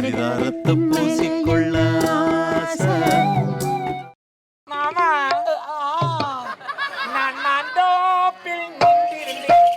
பரிதாரத்தை பூசிக்கொள்ள ஆசை. மாமா நான் தோப்பில் நின்றிருந்தேன்.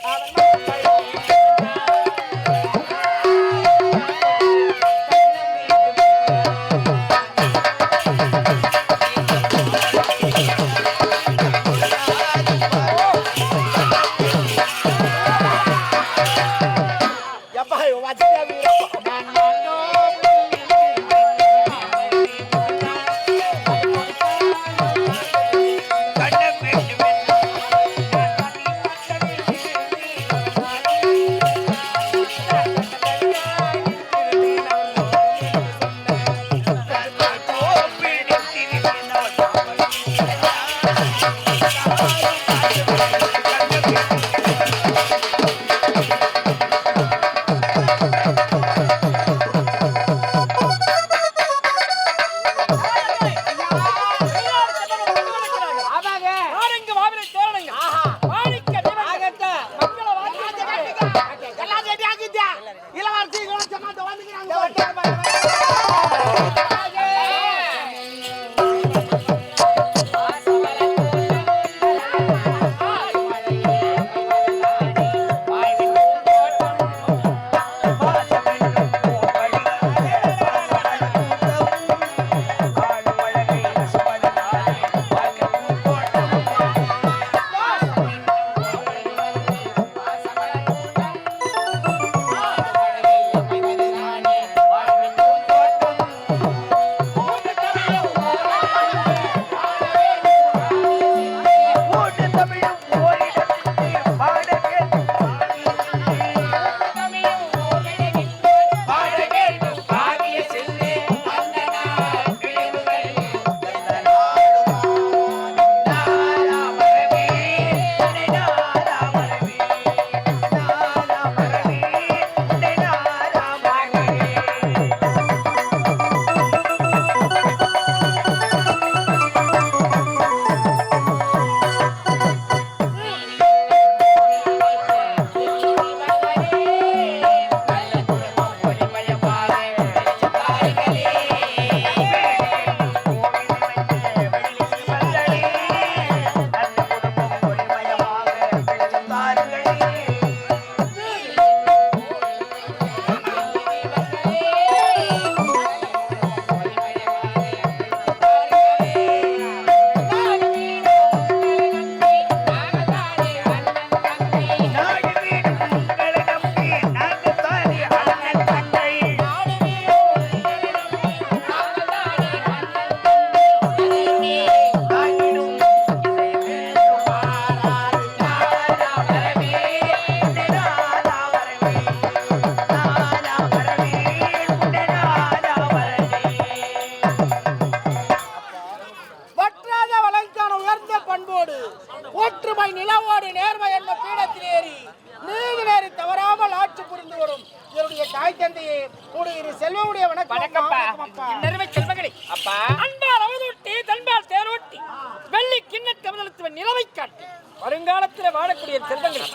வருங்காலத்தில் வாழக்கூடிய செல்வங்கள்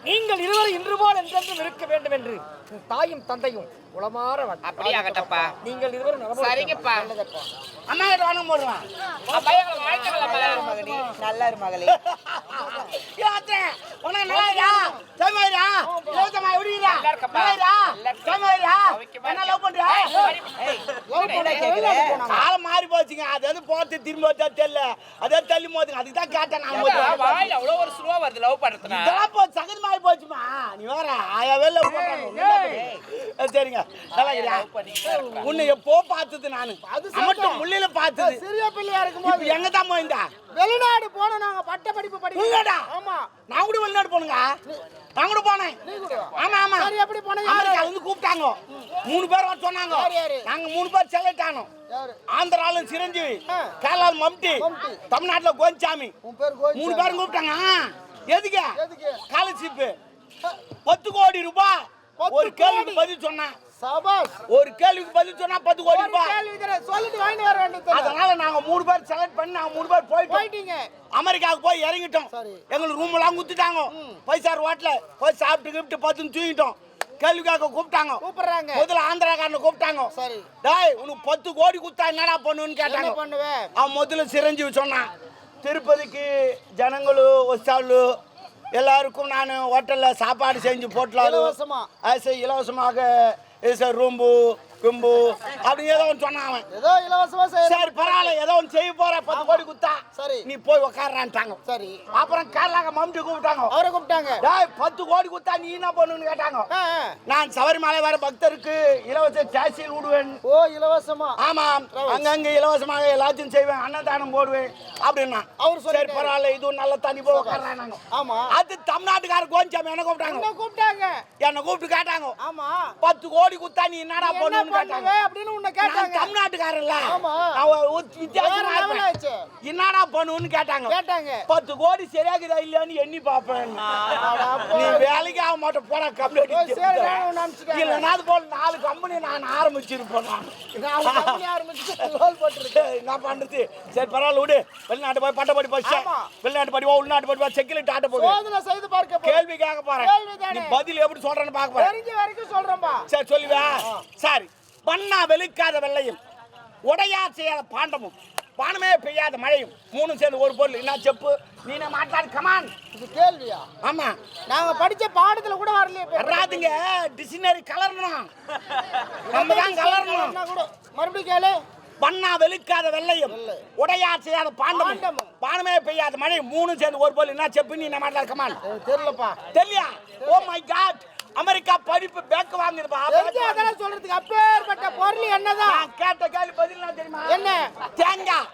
நீங்கள் இருவரும் இன்று போல் என்றென்றும் இருக்க வேண்டும் என்று தாயும் தந்தையும் உளமாற அப்படியாகட்டப்பா. நீங்கள் இருவரும் சரிங்கப்பா. அம்மா கிட்ட வாங்க போடுவான் நல்லா இரு மகளே. காலம் மாறி போச்சுங்க. அது போட்டு திரும்ப தெரியல அதே தள்ளி போதுங்க. அதுக்கு தான் கேட்டேன். அவ்வளவு ஒரு ஸ்லோவா வருது லவ் பண்றதுனா. சகதி மாறி போச்சுமா. நீ வேற ஆயாவே லவ் பண்றாங்க. சரிங்க உன்னை எப்போ பார்த்தது நானு. மட்டும் முள்ளில பார்த்தது சிறிய பிள்ளையா இருக்கும்போது எங்க தான் போயிருந்தா? வெளிநாடு போனோம் நாங்க. பட்ட படிப்பு படிக்கலடா. ஆமா நான் கூட வெளிநாடு போனுங்க. நான் கூட போனேன். ஆமா ஆமா. சரி எப்படி போனீங்க? அமெரிக்கா வந்து கூப்பிட்டாங்க. 3 பேர் வர சொன்னாங்க. நாங்க 3 பேர் செலக்ட் ஆனோம். ஆந்திரால சிரஞ்சீவி, கேரளால மம்டி, தமிழ்நாட்டுல கோவிந்தசாமி. 3 பேரும் கூப்பிட்டாங்க. எதுக்கு? ஸ்காலர்ஷிப் 10 கோடி ரூபாய். ஒரு கேள்விக்கு பதில் சொன்னேன். சபாஸ். ஒரு கேள்விக்கு பதில் சொன்னா 10 கோடி ரூபாய். சொல்லிட்டு வாங்கி வர வேண்டியது. அதனால நாங்க 3 பேர் செலக்ட் பண்ணி நாங்க 3 பேர் போயிட்டீங்க. அமெரிக்காவுக்கு போய் இறங்கிட்டோம். எங்களுக்கு ரூம் எல்லாம் குடுத்துட்டாங்க. 5 ஸ்டார் ஹோட்டல்ல போய் சாப்பிட்டு கிஃப்ட் 10 தூங்கிட்டோம். கேள்வி கேட்க கூப்பிட்டாங்க. கூப்பிடுறாங்க. முதல்ல ஆந்திராக்காரனை கூப்பிட்டாங்க. சரி. டேய் உனக்கு 10 கோடி கொடுத்தா என்னடா பண்ணுன்னு கேட்டாங்க. என்ன பண்ணுவேன்? அவன் முதல்ல சிரஞ்சீவி சொன்னான், திருப்பதிக்கு ஜனங்களு ஒஸ்டாலு எல்லாருக்கும் நான் ஹோட்டலில் சாப்பாடு செஞ்சு போட்டலாம் இலவசமா. இலவசமாக ரூம்பு கும்பு அப்படின்னு ஏதோ ஒன்று சொன்னான் அவன். ஏதோ இலவசமா சரி பரவாயில்ல, ஏதோ ஒன்று செய்ய போற 10 கோடி கொடுத்தா சரி நீ போய் உக்காடுறான்ட்டாங்க. சரி. அப்புறம் கேரளாக்க மம்டி கூப்பிட்டாங்க. அவரை கூப்பிட்டாங்க. டேய் 10 கோடி கொடுத்தா நீ என்ன பண்ணுன்னு கேட்டாங்க. நான் சபரிமலை வர பக்தருக்கு இலவச டாக்ஸியில் விடுவேன். ஓ இலவசமா? ஆமா, அங்கங்க இலவசமாக எல்லாத்தையும் செய்வேன், அன்னதானம் போடுவேன் அப்படின்னா. அவர் சரி பரவாயில்ல, இதுவும் நல்ல தண்ணி போய் உக்காடுறாங்க. ஆமா. அது தமிழ்நாட்டுக்காரர் கோஞ்சாமி என்ன கூப்பிட்டாங்க. என்ன கூப்பிட்டு கேட்டாங்க. ஆமா. 10 கோடி கொடுத்தா நீ என்னடா பண்ணுன்னு கேட்டாங்க. அப்படின்னு உன்னை கேட்டாங்க. தமிழ்நாட்டுக்காரர்ல ஆமா. என்னடா பண்ணுன்னு கேட்டாங்க. 10 கோடி சரியாகுதா இல்லையான்னு எண்ணி பாப்பேன். நீ வேலைக்கு ஆக மாட்டேன் போட கம்ப்ளைண்ட் இல்லைன்னா அது போல 4 கம்பெனி நான் ஆரம்பிச்சிருப்பேன். என்ன பண்றது? சரி பரவாயில்ல விடு. வெளிநாட்டு போய் பட்ட படி போச்சு, வெளிநாட்டு படிவா உள்நாட்டு படிவா செக்கிலிட்டு ஆட்ட போகுது. கேள்வி கேட்க போறேன், நீ பதில் எப்படி சொல்றேன்னு பார்க்க போறேன். சரி சொல்லுவா. சரி. பண்ணா வெளுக்காத வெள்ளையும் உடையா செய்யாத பாண்டமும் பானமே பெய்யாத மழையும் 3 சேர்ந்து ஒரு பொருள் என்ன செப்பு. நீ மாட்டாது கமான். இது கேள்வியா? ஆமா, நாங்க படிச்ச பாடத்துல கூட வரலையே. வராதுங்க, டிக்ஷனரி கலரணும், நம்ம தான் கலரணும். மறுபடியும் கேளு. பண்ணா வெளுக்காத வெள்ளையும் உடையா செய்யாத பாண்டமும் பானமே பெய்யாத மழை 3 சேர்ந்து ஒரு பொருள் என்ன செப்பு. நீ மாட்டாது கமான். தெரியலப்பா. தெரியலையா? ஓ மை காட், அமெரிக்கா படிப்பு பேக் வாங்குதுப்பா. அதெல்லாம் சொல்றதுக்கு அப்பேற்பட்ட பொருள் என்னதான்? நான் கேட்ட கேள்வி பதில் தெரியுமா? என்ன? தேங்காய்.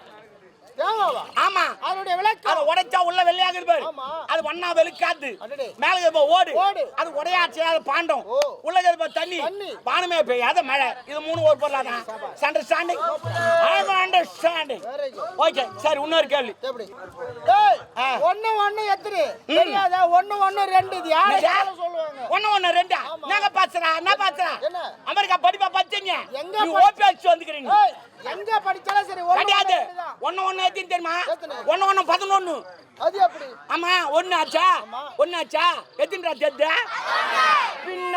தேங்காவா? ஆமா. அதோட விளக்கம் அது உடைச்சா உள்ள வெள்ளையாகுது பாரு. அது வண்ணா வெளுக்காது. மேல இருக்க ஓடு. அது உடையா செய்யாத பாண்டம். உள்ள இருக்க தண்ணி பானமே பெய்யாத மழை. இது 3 ஒரு பொருள் தான். Understanding? I am understanding. Okay சரி, இன்னொரு கேள்வி. எப்படி? டேய் 1 எத்தனை தெரியாதா? 1 2 இது யார சொல்லுவாங்க? 1 2 நாங்க பாத்துறா என்ன பாத்துறா? அமெரிக்கா படிப்பா பச்சீங்க. நீ ஓபிஎஸ் வந்துக்கிறீங்க. எங்க படிச்சாலும் சரி கிடையாது. 1 எத்தனை தெரியுமா? 1 11. அது எப்படி? ஆமா 1 ஆச்சா? 1 ஆச்சா? எத்தனைடா தெத்து? பின்ன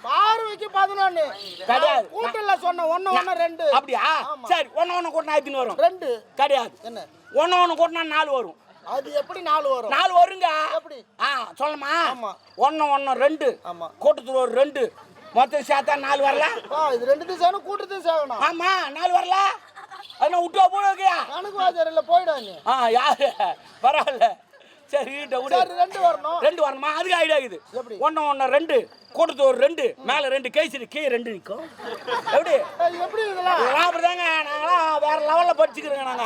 பார்வைக்கு 11 கிடையாது. கூட்டல்ல சொன்ன 1 2. அப்படியா? சரி 1 கூட்டினா எத்தனை வரும்? 2. கிடையாது. என்ன? 1 கூட்டினா 4 வரும். அது எப்படி 4 வரும்? 4 வருங்க. எப்படி? சொல்லுமா? ஆமா. 1 2. ஆமா. கூட்டத்துல ஒரு 2 மொத்தம் சேர்த்தா 4 வரல. இது 2 சேர்ந்து கூட்டத்தை சேர்க்கணும். ஆமா 4 வரல. அண்ணா விட்டு போடுவியா? கணக்கு வாஜர்ல போய்டாங்க. யாரு பரவாயில்ல. சரி விடு. 2 வரணும். 2 வரணுமா? அதுக்கு ஐடியா இருக்குது. எப்படி? 1 2 கூட்டத்து ஒரு 2 மேல 2 கேசரி கீழே 2 நிற்கும். எப்படி எப்படி இதெல்லாம்? அப்படிதாங்க. நாங்களாம் வேற லெவல்ல படிச்சுக்கிறோங்க நாங்க.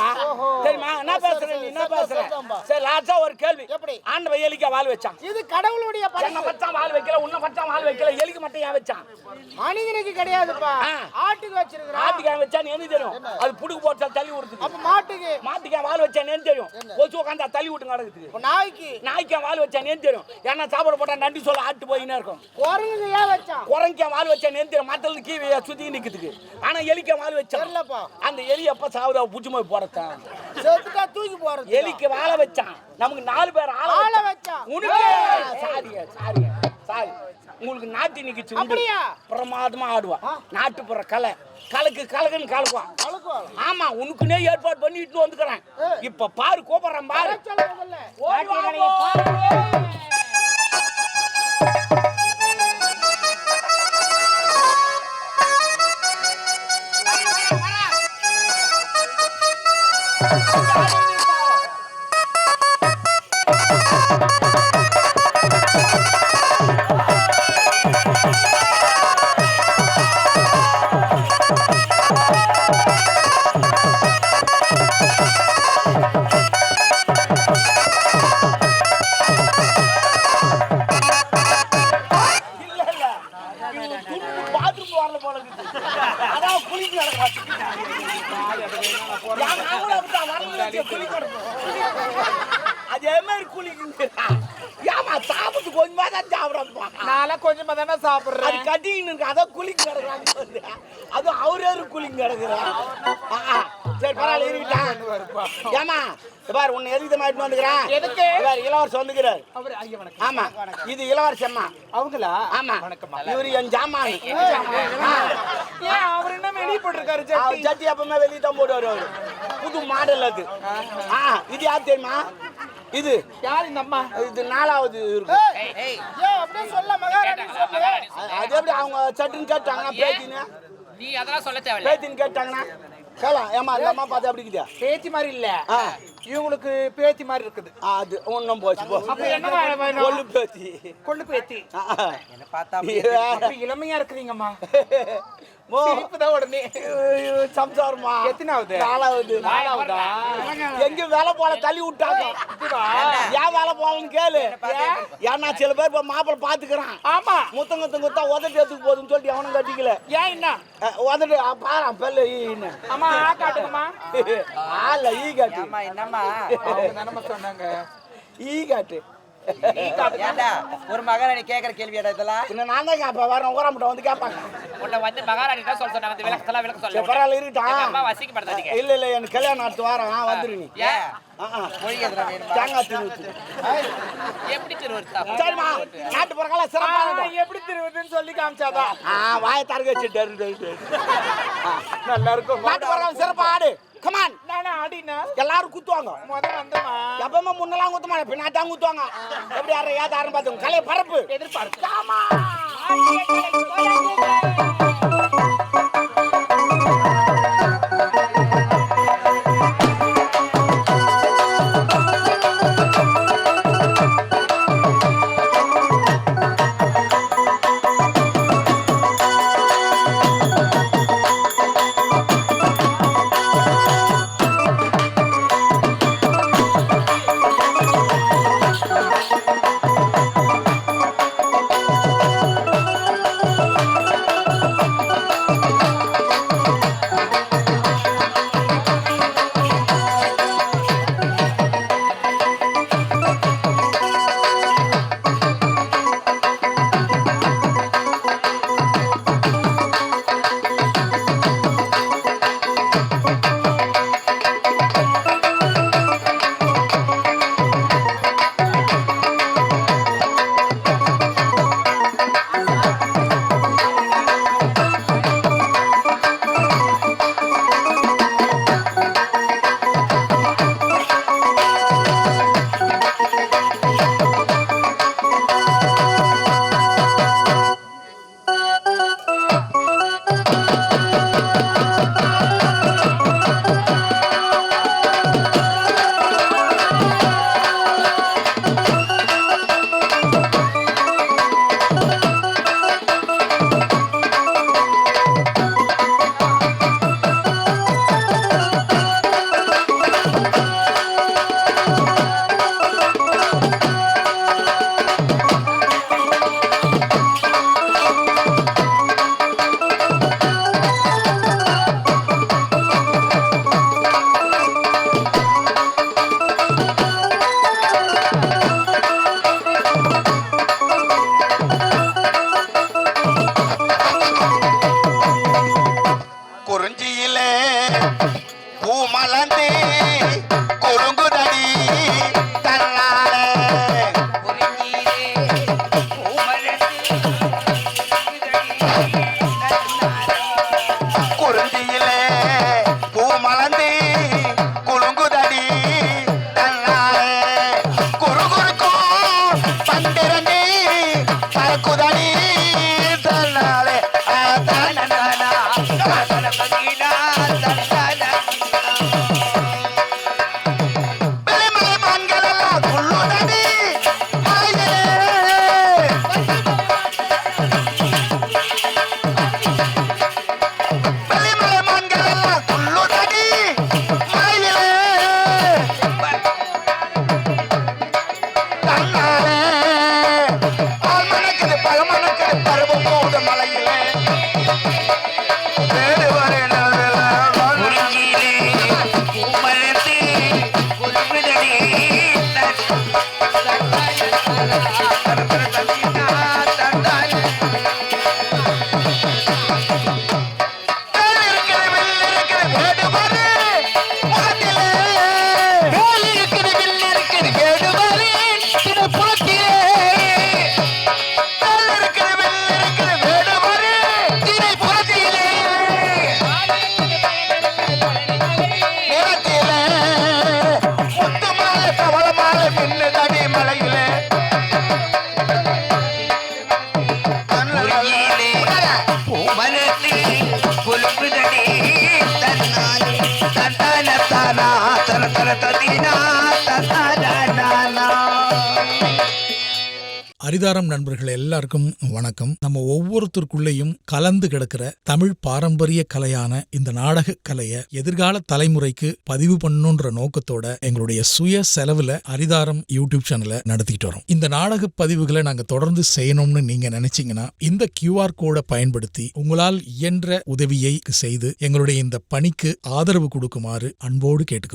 தெரியுமா? என்ன பேசுறேன் நீ என்ன பேசுற? சரி லாஸ்டா ஒரு கேள்வி. எப்படி? ஆண்டவன் எலிக்க வால் வச்சான். இது கடவுளுடைய பரிசு. என்ன பச்சான் வால் வைக்கல, உன்ன பச்சான் வால் வைக்கல, எலிக்கு மட்டும் ஏன் வச்சான்? மனிதனுக்கு கிடையாதுப்பா. ஆட்டுக்கு வச்சிருக்கான். ஆட்டுக்கு ஏன் வச்சான்னு எனக்கு தெரியும். அது புடுக்கு போட்டா தள்ளி விடுறதுக்கு. அப்ப மாட்டுக்கு ஏன் வால் வச்சான்னு எனக்கு தெரியும். கொசு உட்காந்தா தள்ளி விட்டு நடக்குது. நாய்க்கு ஏன் வால் வச்சான்னு எனக்கு தெரியும். ஏன்னா சாப்பாடு போட்டா நன்றி சொல்ல ஆட்டு போயின்னு இருக்கும். குரங்கு ஏன் வச்சான்? குரங்க வால் வச்சா நேர்ந்து மத்தல கீழே சுத்தி நிக்குதுக்கு. ஆனா எலிக்க வால் வச்சா தெரியலப்பா. அந்த எலி எப்ப சாவுதா புஜ்ஜு போய் போறதான். செத்துட்டா தூக்கி போறது. எலிக்கு வால வச்சான். நமக்கு 4 பேர் ஆள வச்சான். உனக்கு சாரி உங்களுக்கு நாட்டி நிக்கிச்சு உண்டு. பிரமாதமா ஆடுவா. நாட்டுப்புற கலை கலக்குன்னு கலக்குவான். ஆமா உனக்குனே ஏற்பாடு பண்ணி இட்டு வந்துக்கிறேன். இப்ப பாரு கோபுரம் பாரு. அதே மாதிரி குளிக்குங்க. ஏமா சாப்பிட்டு கொஞ்சமா தான் சாப்பிடப்பா. நான் கொஞ்சமா தானே சாப்பிடுறேன். அது கட்டின்னு அதான் குளிக்கு கிடக்குறாங்க. அதுவும் அவரே குளிங்க கிடக்குறான். சரி பரவாயில்ல இருக்கட்டும். ஏமா பாரு உன்னை எதுக்கு மாட்டிட்டு வந்துக்கிறேன். எதுக்கு? இளவரசர் வந்துக்கிறார். அவர் ஐயா வணக்கம். ஆமா இது இளவரசம்மா. அவங்களா? ஆமா இவரு என் ஜாமான். ஏன் அவர் என்ன வெளிய போட்டுருக்காரு அவர் சட்டி அப்பமே வெளியே தான் போடுவார். அவரு புது மாடல் அது. இது யார் தெரியுமா? இது யார் இந்த அம்மா? இது 4வது இருக்கு. ஏய் அப்படியே சொல்ல மகாராணி சொல்லு. அது எப்படி அவங்க சட்டுன்னு கேட்டாங்கன்னா பேத்தின்னு நீ அதெல்லாம் சொல்ல தேவையில்ல. பேத்தின்னு கேட்டாங்கன்னா கேளா ஏமா அந்த அம்மா பார்த்து அப்படி இருக்குதா? பேத்தி மாதிரி இல்ல, இவங்களுக்கு பேத்தி மாதிரி இருக்குது. அது ஒன்றும் போச்சு போ. அப்ப என்ன கொள்ளு பேத்தி கொள்ளு பேத்தி என்ன பார்த்தா இளமையா இருக்குறீங்கம்மா. இப்பதான் உடனே சம்சாரமா எத்தனாவது? 4வது. எங்க வேலை போல தள்ளி விட்டாங்க. ஏன் வேலை போலன்னு கேளு. ஏன்னா சில பேர் இப்ப மாப்பிள்ள பாத்துக்கிறான். ஆமா முத்தங்கத்தம் குத்தா உதட்டு எடுத்துக்கு போதுன்னு சொல்லிட்டு அவனும் கட்டிக்கல. ஏன் என்ன உதட்டு பாரு பெல்ல ஈன்னு. அம்மா காட்டுங்கம்மா. ஆல ஈ காட்டு. அம்மா என்னம்மா அவங்க தானம்மா சொன்னாங்க ஈ காட்டு. ஏண்டா ஒரு மகாராணி கேக்குற கேள்வியாடா இதெல்லாம்? இன்னும் நான் தான் கேட்பேன். வரேன் ஊராமட்ட வந்து கேட்பாங்க. உன்னை வந்து மகாராணி தான் சொல்ல சொன்னாங்க. விளக்கத்தெல்லாம் விளக்க சொல்ல. பரவாயில்ல இருக்கட்டும். அம்மா வசிக்கப்படுத்தாதீங்க. இல்ல இல்ல எனக்கு கல்யாணம் அடுத்து வாரம் வந்துரு நீ. ஏன் மொழியதுல வேணுமா? தேங்காய் திருவுத்து. எப்படி திருவருத்தா? சரிம்மா நாட்டு பிறகால சிறப்பாக எப்படி திருவுதுன்னு சொல்லி காமிச்சாதான் வாயை தரக வச்சுட்டு நல்லா இருக்கும். நாட்டு பிறகால சிறப்பா ஆடு. கமான் நானே ஆடினா எல்லாரும் குத்துவாங்க. வந்தமா எப்பவுமே முன்னெல்லாம் குத்த மாட்டேன், பின்னாட்டாங்க குத்துவாங்க. எப்படி யாரும் ஏதாரும் பார்த்துங்க கலையை பரப்பு. எதிர்பார்த்து பழமனக்கு பருவம் போது மலையிலே வேறு வரேன் நிலத்திலே முத்து மாலை தவள மாலை மின்னுதடி மலையிலே அரிதாரம் நண்பர்கள் எல்லாருக்கும் வணக்கம். நம்ம ஒவ்வொருத்தருக்குள்ளேயும் கலந்து கிடக்கிற தமிழ் பாரம்பரிய கலையான இந்த நாடக கலையை எதிர்கால தலைமுறைக்கு பதிவு பண்ணணுன்ற நோக்கத்தோட எங்களுடைய சுய செலவுல அரிதாரம் யூடியூப் சேனலை நடத்திக்கிட்டு வரோம். இந்த நாடக பதிவுகளை நாங்க தொடர்ந்து செய்யணும்னு நீங்க நினைச்சீங்கன்னா இந்த QR கோடை பயன்படுத்தி உங்களால் இயன்ற உதவியை செய்து எங்களுடைய இந்த பணிக்கு ஆதரவு கொடுக்குமாறு அன்போடு கேட்டுக்கிறோம்.